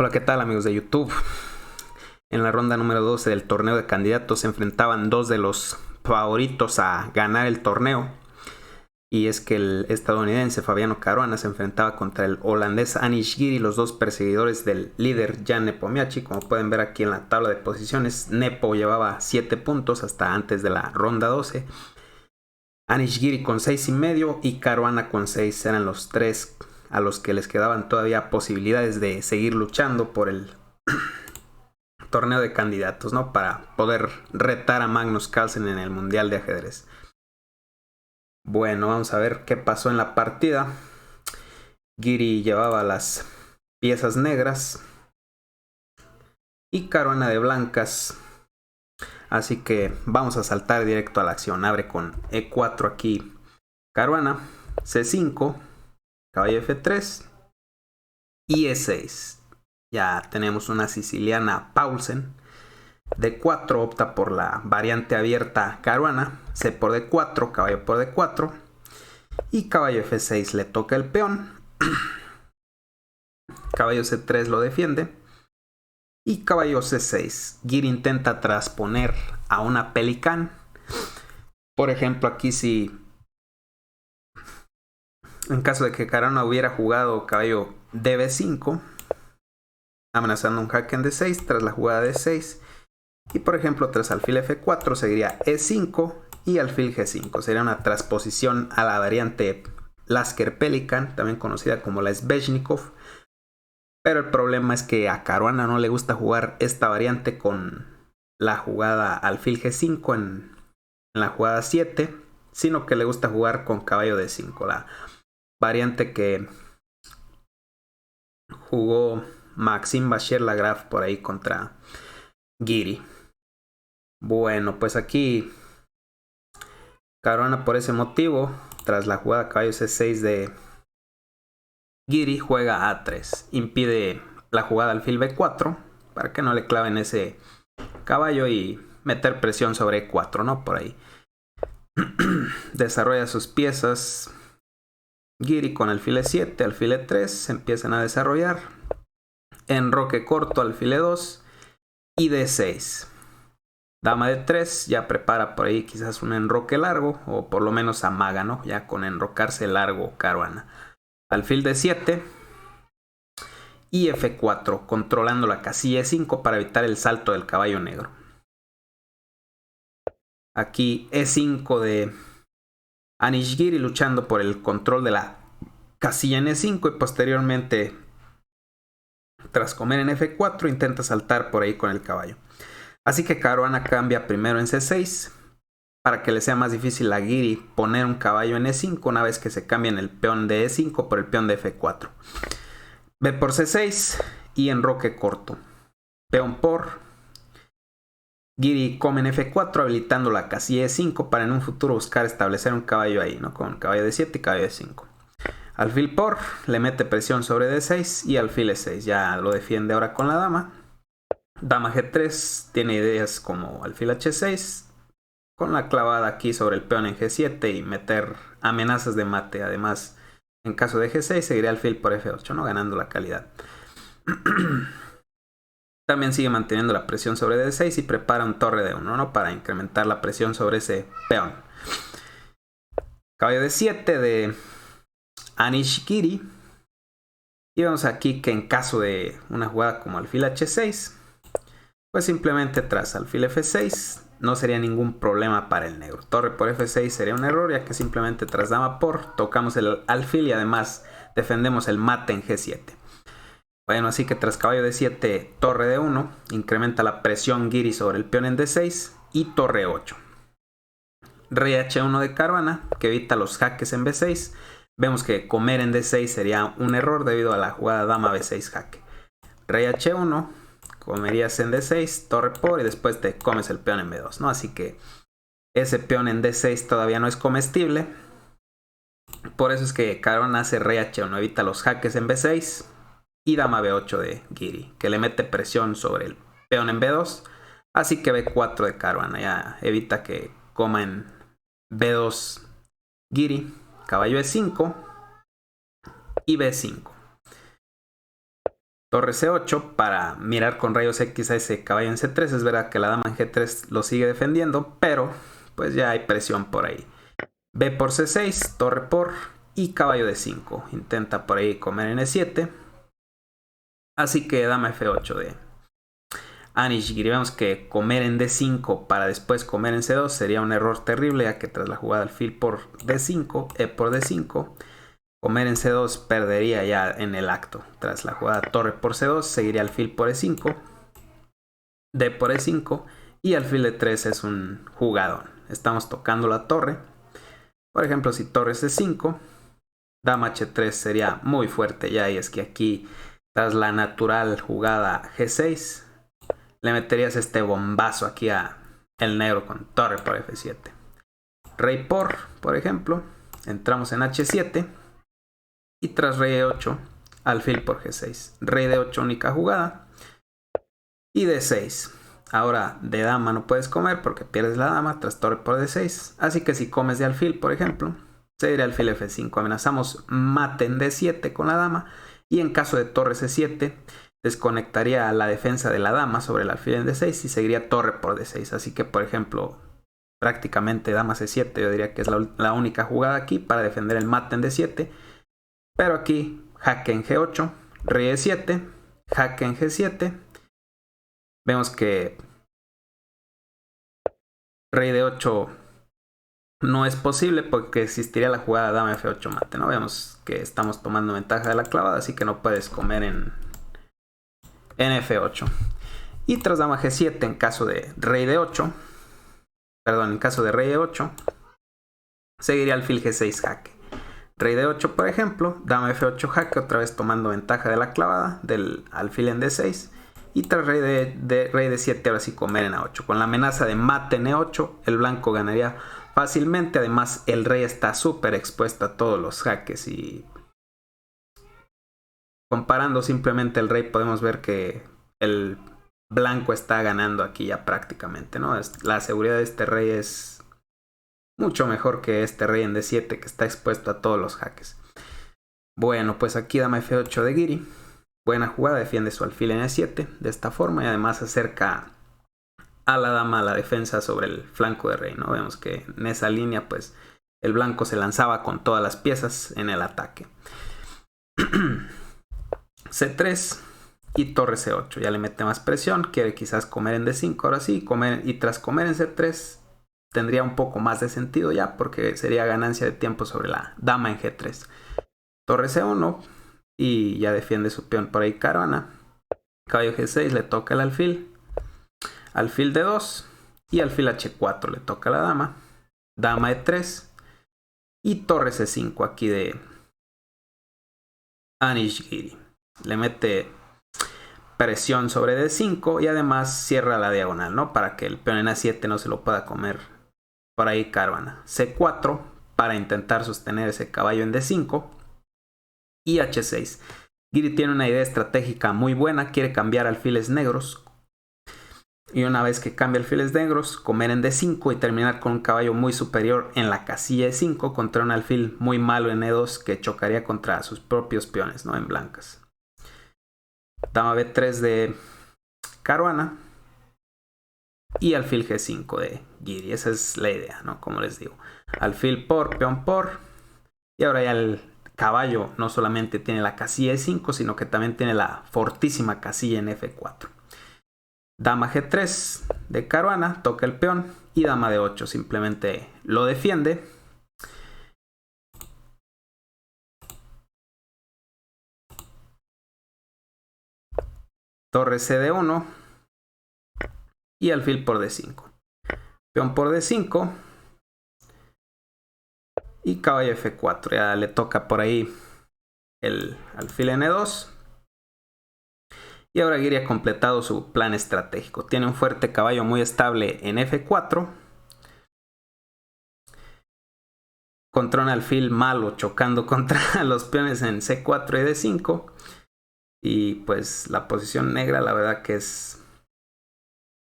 Hola, ¿qué tal amigos de YouTube? En la ronda número 12 del torneo de candidatos se enfrentaban dos de los favoritos a ganar el torneo. Y es que el estadounidense Fabiano Caruana se enfrentaba contra el holandés Anish Giri, los dos perseguidores del líder Jan Nepomniachtchi. Como pueden ver aquí en la tabla de posiciones, Nepo llevaba 7 puntos hasta antes de la ronda 12. Anish Giri con 6,5 y Caruana con 6 eran los tres a los que les quedaban todavía posibilidades de seguir luchando por el torneo de candidatos, ¿no? Para poder retar a Magnus Carlsen en el Mundial de Ajedrez. Bueno, vamos a ver qué pasó en la partida. Giri llevaba las piezas negras y Caruana de blancas. Así que vamos a saltar directo a la acción. Abre con E4 aquí Caruana, C5, caballo F3 y E6. Ya tenemos una siciliana Paulsen. D4 opta por la variante abierta Caruana. C por D4, caballo por D4. Y caballo F6 le toca el peón. Caballo C3 lo defiende. Y caballo C6. Giri intenta trasponer a una Pelican. Por ejemplo, aquí si en caso de que Caruana hubiera jugado caballo DB5, amenazando un jaque en D6 tras la jugada de D6. Y por ejemplo, tras alfil F4 seguiría E5 y alfil G5. Sería una transposición a la variante Lasker Pelican, también conocida como la Sveshnikov. Pero el problema es que a Caruana no le gusta jugar esta variante con la jugada alfil G5 en la jugada 7, sino que le gusta jugar con caballo D5, la variante que jugó Maxime Vachier-Lagrave por ahí contra Giri. Bueno, pues aquí Caruana por ese motivo, tras la jugada caballo C6 de Giri, juega A3. Impide la jugada alfil B4 para que no le claven ese caballo y meter presión sobre E4, ¿no? Por ahí. Desarrolla sus piezas. Giri con alfil E7, alfil E3 se empiezan a desarrollar. Enroque corto, alfil E2 y D6. Dama de 3 ya prepara por ahí quizás un enroque largo, o por lo menos amaga, ¿no? Ya con enrocarse largo Caruana. Alfil de 7 y F4, controlando la casilla E5 para evitar el salto del caballo negro. Aquí E5 de Anish Giri luchando por el control de la casilla en E5 y posteriormente, tras comer en F4, intenta saltar por ahí con el caballo. Así que Caruana cambia primero en C6 para que le sea más difícil a Giri poner un caballo en E5 una vez que se cambien el peón de E5 por el peón de F4. B por C6 y enroque corto. Peón por. Giri come en F4 habilitando la casilla E5 para en un futuro buscar establecer un caballo ahí, ¿no? Con caballo D7 y caballo D5. Alfil por, le mete presión sobre D6 y alfil E6. Ya lo defiende ahora con la dama. Dama G3 tiene ideas como alfil H6 con la clavada aquí sobre el peón en G7 y meter amenazas de mate. Además, en caso de G6 seguiría alfil por F8, ¿no? Ganando la calidad. También sigue manteniendo la presión sobre D6 y prepara un torre de 1, ¿no? Para incrementar la presión sobre ese peón. Caballo D7 de Anish Giri. Y vemos aquí que en caso de una jugada como alfil H6, pues simplemente tras alfil F6 no sería ningún problema para el negro. Torre por F6 sería un error, ya que simplemente tras dama por tocamos el alfil y además defendemos el mate en G7. Bueno, así que tras caballo D7, torre D1, incrementa la presión Giri sobre el peón en D6 y torre 8. Rey H1 de Caruana, que evita los jaques en B6. Vemos que comer en D6 sería un error debido a la jugada dama B6 jaque. Rey H1, comerías en D6, torre por y después te comes el peón en B2, ¿no? Así que ese peón en D6 todavía no es comestible. Por eso es que Caruana hace Rey H1, evita los jaques en B6 y dama B8 de Giri, que le mete presión sobre el peón en B2. Así que B4 de Caruana ya evita que coma en B2 Giri. Caballo E5 y B5. Torre C8 para mirar con rayos X a ese caballo en C3. Es verdad que la dama en G3 lo sigue defendiendo, pero pues ya hay presión por ahí. B por C6, torre por y caballo D5. Intenta por ahí comer en E7. Así que dama F8 de Anishigiri. Vemos que comer en D5 para después comer en C2 sería un error terrible, ya que tras la jugada alfil por D5, E por D5, comer en C2 perdería ya en el acto. Tras la jugada torre por C2 seguiría alfil por E5, D por E5 y alfil D3 es un jugadón. Estamos tocando la torre. Por ejemplo, si torre C5, dama H3 sería muy fuerte ya, y es que aquí tras la natural jugada G6 le meterías este bombazo aquí a el negro con torre por F7. Rey por ejemplo, entramos en H7 y tras rey E8, alfil por G6. Rey D8 única jugada y D6. Ahora de dama no puedes comer porque pierdes la dama tras torre por D6. Así que si comes de alfil, por ejemplo, seguiría alfil F5. Amenazamos mate en D7 con la dama y en caso de torre C7 desconectaría la defensa de la dama sobre el alfil en D6 y seguiría torre por D6. Así que, por ejemplo, prácticamente dama C7 yo diría que es la única jugada aquí para defender el mate en D7. Pero aquí jaque en G8, rey E7, jaque en G7. Vemos que rey D8 no es posible porque existiría la jugada dama F8 mate, ¿no? Vemos que estamos tomando ventaja de la clavada, así que no puedes comer en F8. Y tras dama G7 en caso de rey D8, perdón, en caso de rey E8, seguiría alfil G6 jaque. Rey D8, por ejemplo, dama F8 jaque, otra vez tomando ventaja de la clavada del alfil en D6. Y tras rey D7, ahora sí comer en A8. Con la amenaza de mate en E8, el blanco ganaría fácilmente. Además, el rey está súper expuesto a todos los jaques. Y comparando simplemente el rey, podemos ver que el blanco está ganando aquí ya prácticamente, ¿no? La seguridad de este rey es mucho mejor que este rey en D7 que está expuesto a todos los jaques. Bueno, pues aquí dama F8 de Giri. Buena jugada, defiende su alfil en E7 de esta forma y además acerca a la dama a la defensa sobre el flanco de rey, ¿no? Vemos que en esa línea pues el blanco se lanzaba con todas las piezas en el ataque. C3 y torre C8, ya le mete más presión, quiere quizás comer en D5, ahora sí, y tras comer en C3 tendría un poco más de sentido ya porque sería ganancia de tiempo sobre la dama en G3. Torre C1 y ya defiende su peón por ahí caravana. Caballo G6 le toca el alfil. Alfil D2 y alfil H4 le toca a la dama. Dama E3 y torre C5 aquí de Anishigiri. Le mete presión sobre D5 y además cierra la diagonal, ¿no? Para que el peón en A7 no se lo pueda comer por ahí caravana. C4 para intentar sostener ese caballo en D5. Y H6. Giri tiene una idea estratégica muy buena, quiere cambiar alfiles negros. Y una vez que cambia alfiles negros, comer en D5 y terminar con un caballo muy superior en la casilla E5 contra un alfil muy malo en E2 que chocaría contra sus propios peones, ¿no? En blancas. Dama B3 de Caruana y alfil G5 de Giri. Esa es la idea, ¿no? Como les digo. Alfil por, peón por. Y ahora ya el caballo no solamente tiene la casilla E5, sino que también tiene la fortísima casilla en F4. Dama G3 de Caruana, toca el peón y dama D8 simplemente lo defiende. Torre CD1 y alfil por D5. Peón por D5 y caballo F4. Ya le toca por ahí el alfil N2. Y ahora Giri ha completado su plan estratégico. Tiene un fuerte caballo muy estable en F4. Contra un alfil malo chocando contra los peones en C4 y D5. Y pues la posición negra la verdad que es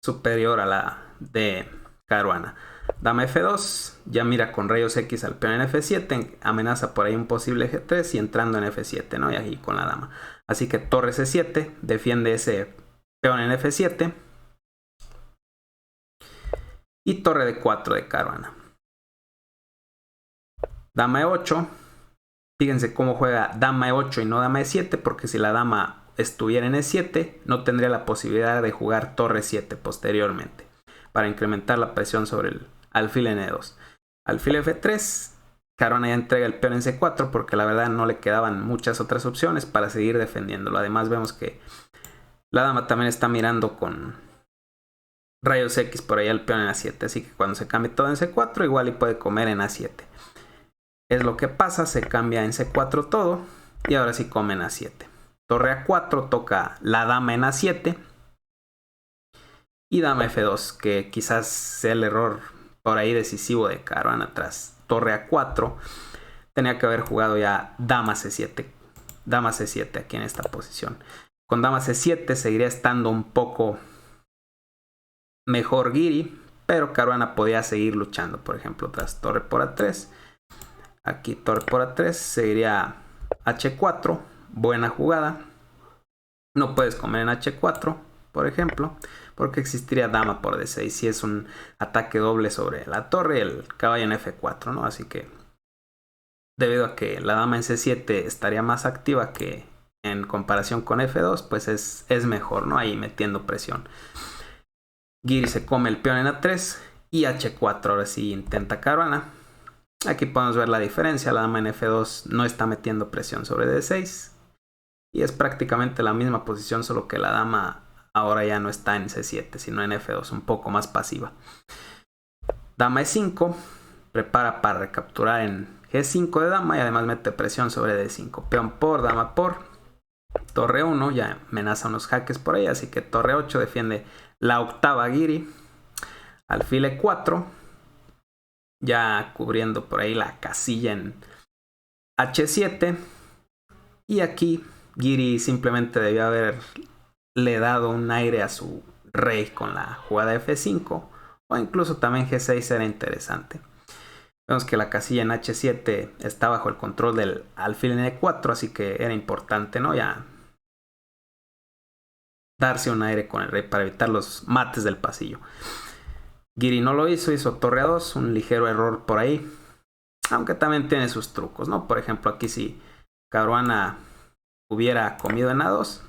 superior a la de caruana. Dama F2, ya mira con rayos X al peón en F7, amenaza por ahí un posible G3 y entrando en F7, ¿no? Y aquí con la dama. Así que torre C7, defiende ese peón en F7. Y torre D4 de caruana. Dama E8. Fíjense cómo juega dama E8 y no dama E7, porque si la dama estuviera en E7, no tendría la posibilidad de jugar torre 7 posteriormente, para incrementar la presión sobre el alfil en E2. Alfil F3, caruana ya entrega el peón en C4, porque la verdad no le quedaban muchas otras opciones para seguir defendiéndolo. Además vemos que la dama también está mirando con rayos X por ahí el peón en A7, así que cuando se cambie todo en C4, igual y puede comer en A7. Es lo que pasa, se cambia en C4 todo y ahora sí come en A7. Torre A4, toca la dama en A7 y dama F2, que quizás sea el error por ahí decisivo de caruana tras torre A4. Tenía que haber jugado ya dama C7, dama C7 aquí en esta posición. Con dama C7 seguiría estando un poco mejor Giri, pero caruana podía seguir luchando, por ejemplo tras torre por A3. Aquí torre por A3, seguiría H4, buena jugada. No puedes comer en H4, por ejemplo, porque existiría dama por D6. Si es un ataque doble sobre la torre, el caballo en F4, ¿no? Así que, debido a que la dama en C7 estaría más activa que en comparación con F2, pues es mejor, ¿no? Ahí metiendo presión. Giri se come el peón en A3 y H4, ahora sí intenta caruana. Aquí podemos ver la diferencia, la dama en F2 no está metiendo presión sobre D6 y es prácticamente la misma posición, solo que la dama ahora ya no está en C7, sino en F2, un poco más pasiva. Dama E5, prepara para recapturar en G5 de dama y además mete presión sobre D5. Peón por, dama por, torre 1, ya amenaza unos jaques por ahí, así que torre 8 defiende la octava Giri. Alfil E4, ya cubriendo por ahí la casilla en H7. Y aquí Giri simplemente debió haberle dado un aire a su rey con la jugada F5. O incluso también G6 era interesante. Vemos que la casilla en H7 está bajo el control del alfil en E4, así que era importante, ¿no? Ya darse un aire con el rey para evitar los mates del pasillo. Giri no lo hizo, hizo torre a 2, un ligero error por ahí. Aunque también tiene sus trucos, ¿no? Por ejemplo, aquí si caruana hubiera comido en A2,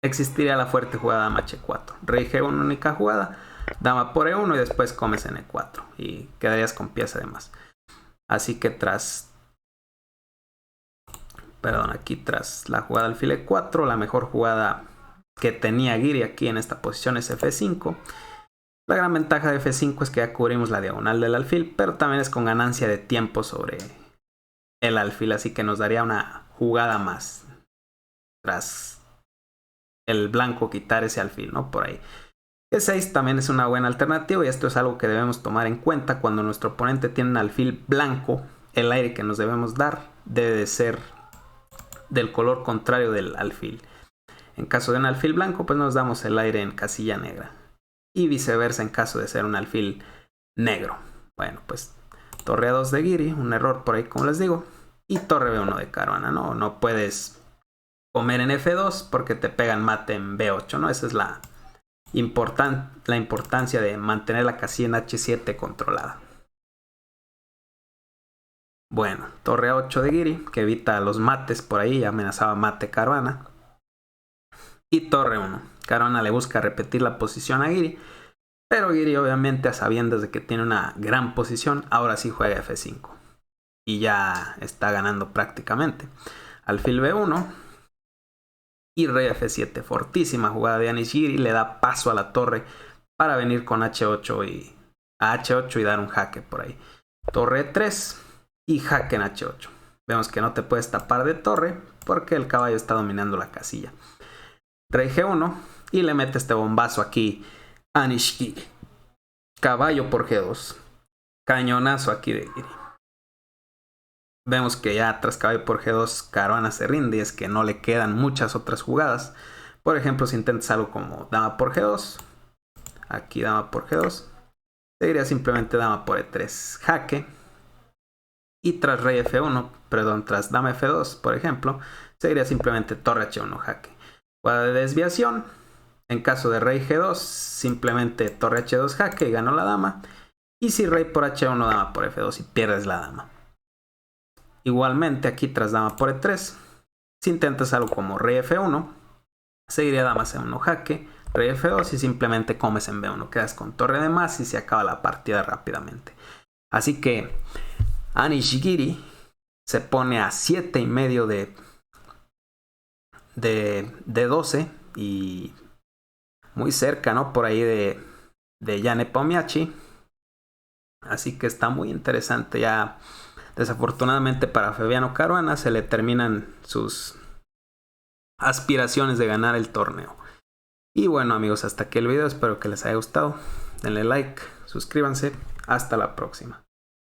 existiría la fuerte jugada dama H4. Rey G1, única jugada, dama por E1 y después comes en E4. Y quedarías con pieza además. Así que aquí tras la jugada alfil E4, la mejor jugada que tenía Giri aquí en esta posición es F5. La gran ventaja de F5 es que ya cubrimos la diagonal del alfil, pero también es con ganancia de tiempo sobre el alfil, así que nos daría una jugada más tras el blanco quitar ese alfil, ¿no? Por ahí. E6 también es una buena alternativa y esto es algo que debemos tomar en cuenta cuando nuestro oponente tiene un alfil blanco. El aire que nos debemos dar debe de ser del color contrario del alfil. En caso de un alfil blanco, pues nos damos el aire en casilla negra. Y viceversa en caso de ser un alfil negro. Bueno, pues torre A2 de Giri, un error por ahí como les digo. Y torre B1 de caruana, ¿no? No puedes comer en F2 porque te pegan mate en B8, ¿no? Esa es la importancia de mantener la casilla en H7 controlada. Bueno, torre A8 de Giri, que evita los mates por ahí, amenazaba mate caruana. Y torre 1. Caruana le busca repetir la posición a Giri, pero Giri obviamente a sabiendas de que tiene una gran posición, ahora sí juega F5. Y ya está ganando prácticamente. Alfil B1 y rey F7. Fortísima jugada de Anish Giri, le da paso a la torre para venir con H8 y dar un jaque por ahí. Torre 3 y jaque en H8. Vemos que no te puedes tapar de torre porque el caballo está dominando la casilla. Rey G1 y le mete este bombazo aquí Anish Giri. Caballo por G2. Cañonazo aquí de Giri. Vemos que ya tras caballo por G2 caruana se rinde y es que no le quedan muchas otras jugadas. Por ejemplo, si intentas algo como dama por G2. Aquí dama por G2. seguiría simplemente dama por E3 jaque. Y tras rey F1, perdón, tras dama F2, por ejemplo, seguiría simplemente torre H1 jaque. Jugada de desviación. En caso de rey G2, simplemente torre H2 jaque y ganó la dama. Y si rey por H1, dama por F2 y pierdes la dama. Igualmente aquí tras dama por E3, si intentas algo como rey F1, seguiría dama C1 jaque, rey F2 y simplemente comes en B1. Quedas con torre de más y se acaba la partida rápidamente. Así que Nishikori se pone a 7,5 de 12 y muy cerca, ¿no? Por ahí de Jan Nepomniachtchi. Así que está muy interesante. Ya desafortunadamente para Fabiano Caruana se le terminan sus aspiraciones de ganar el torneo. Y bueno amigos, hasta aquí el video. Espero que les haya gustado. Denle like, suscríbanse. Hasta la próxima.